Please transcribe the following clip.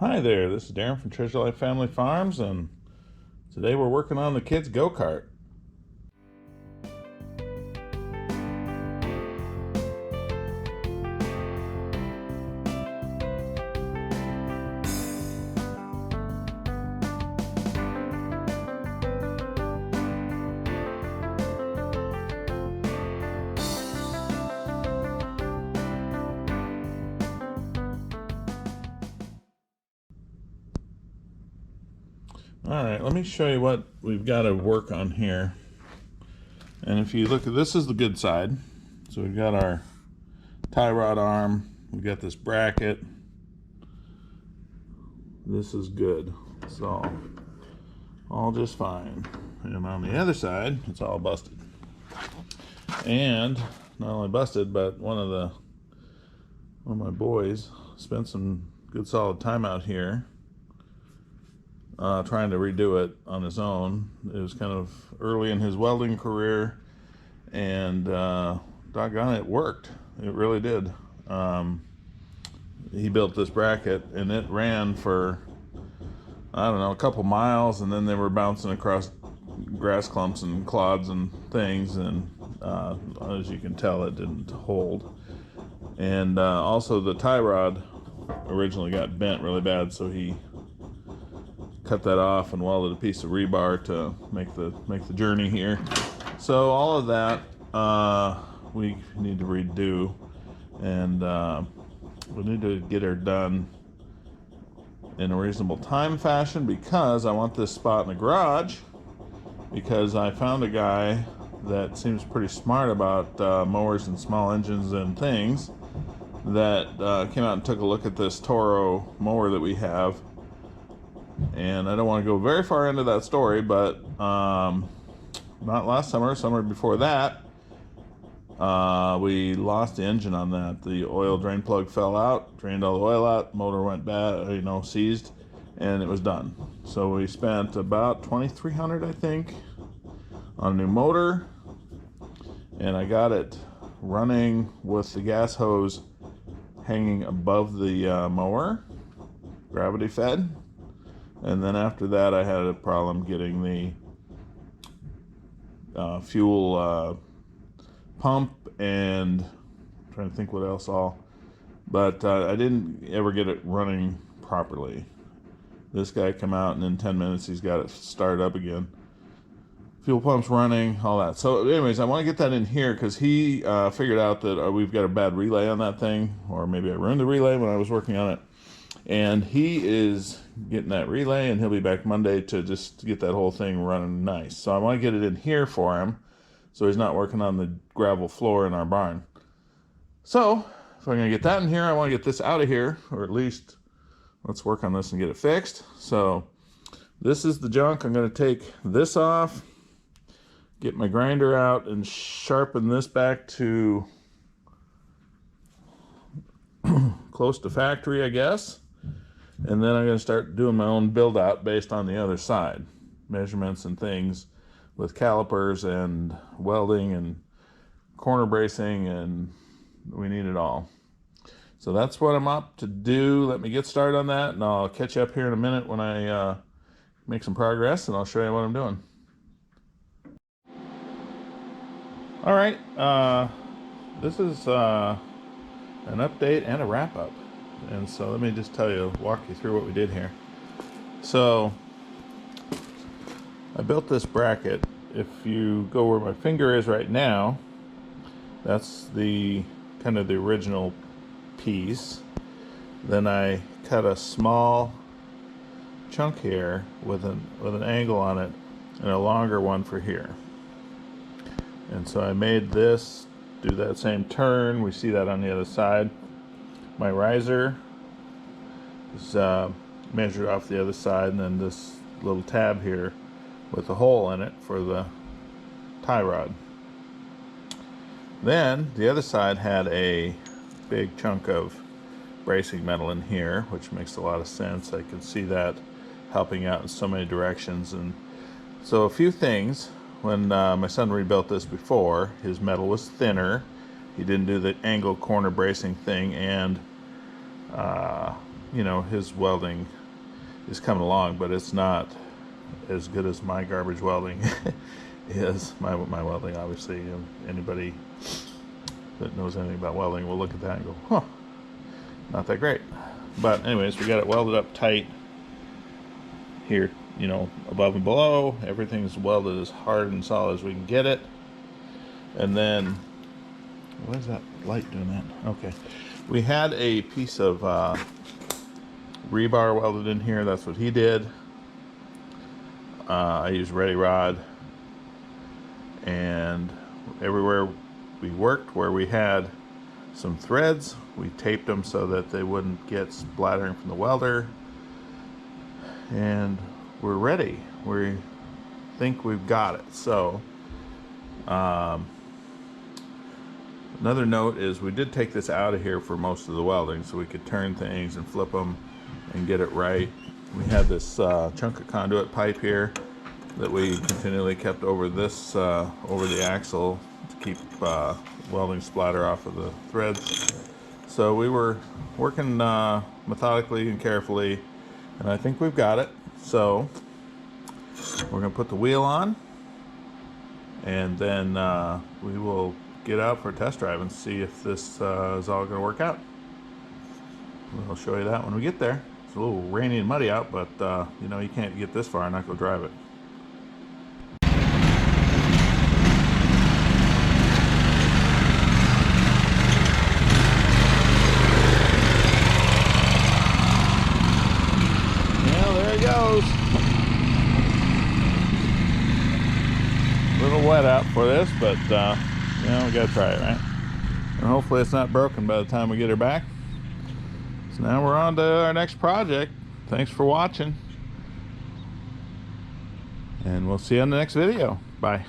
Hi there, this is Darren from Treasure Life Family Farms, and today we're working on the kids' go-kart. Alright, let me show you what we've got to work on here. And if you look at this, is the good side. So we've got our tie rod arm, we've got this bracket. This is good. So all just fine. And on the other side, it's all busted. And not only busted, but one of my boys spent some good solid time out here trying to redo it on his own. It was kind of early in his welding career, and doggone it, worked. It really did. He built this bracket, and it ran for, I don't know, a couple miles, and then they were bouncing across grass clumps and clods and things, and as you can tell, it didn't hold. And also the tie rod originally got bent really bad, so he cut that off and welded a piece of rebar to make the journey here. So all of that we need to redo, and we need to get her done in a reasonable time fashion, because I want this spot in the garage, because I found a guy that seems pretty smart about mowers and small engines and things, that came out and took a look at this Toro mower that we have. And I don't want to go very far into that story, but not last summer, summer before that, we lost the engine on that. The oil drain plug fell out, drained all the oil out, motor went bad, seized, and it was done. So we spent about $2,300, I think, on a new motor, and I got it running with the gas hose hanging above the mower, gravity fed. And then after that, I had a problem getting the fuel pump, and I'm trying to think what else all. But I didn't ever get it running properly. This guy come out, and in 10 minutes, he's got it started up again. Fuel pump's running, all that. So anyways, I want to get that in here, because he figured out that we've got a bad relay on that thing, or maybe I ruined the relay when I was working on it. And he is getting that relay, and he'll be back Monday to just get that whole thing running nice. So I want to get it in here for him, so he's not working on the gravel floor in our barn. So if I'm going to get that in here, I want to get this out of here, or at least let's work on this and get it fixed. So this is the junk. I'm going to take this off, get my grinder out, and sharpen this back to close to factory, I guess. And then I'm going to start doing my own build out based on the other side, measurements and things with calipers and welding and corner bracing, and we need it all. So that's what I'm up to do. Let me get started on that, and I'll catch you up here in a minute when I make some progress, and I'll show you what I'm doing. All right, this is an update and a wrap up. And so let me just walk you through what we did here. So I built this bracket. If you go where my finger is right now, that's the kind of the original piece. Then I cut a small chunk here with an angle on it, and a longer one for here. And so I made this do that same turn. We see that on the other side. My riser is measured off the other side, and then this little tab here with a hole in it for the tie rod. Then the other side had a big chunk of bracing metal in here, which makes a lot of sense. I can see that helping out in so many directions. And so a few things. When my son rebuilt this before, his metal was thinner. He didn't do the angle corner bracing thing, and you know, his welding is coming along, but it's not as good as my garbage welding is. My welding, obviously, anybody that knows anything about welding will look at that and go, huh, not that great. But anyways, we got it welded up tight here, you know, above and below. Everything's welded as hard and solid as we can get it. And then, what is that light doing that? Okay. We had a piece of rebar welded in here. That's what he did. I used ready rod, and everywhere we worked where we had some threads, we taped them so that they wouldn't get splattering from the welder. And we're ready. We think we've got it. So another note is we did take this out of here for most of the welding so we could turn things and flip them and get it right. We had this chunk of conduit pipe here that we continually kept over this over the axle to keep welding splatter off of the threads. So we were working methodically and carefully, and I think we've got it. So we're going to put the wheel on, and then we will get out for a test drive and see if this is all going to work out. We'll show you that when we get there. It's a little rainy and muddy out, but you know, you can't get this far and not go drive it. Well, there it goes. A little wet out for this, but you know, we gotta try it, right? And hopefully it's not broken by the time we get her back. So now we're on to our next project. Thanks for watching, and we'll see you on the next video. Bye.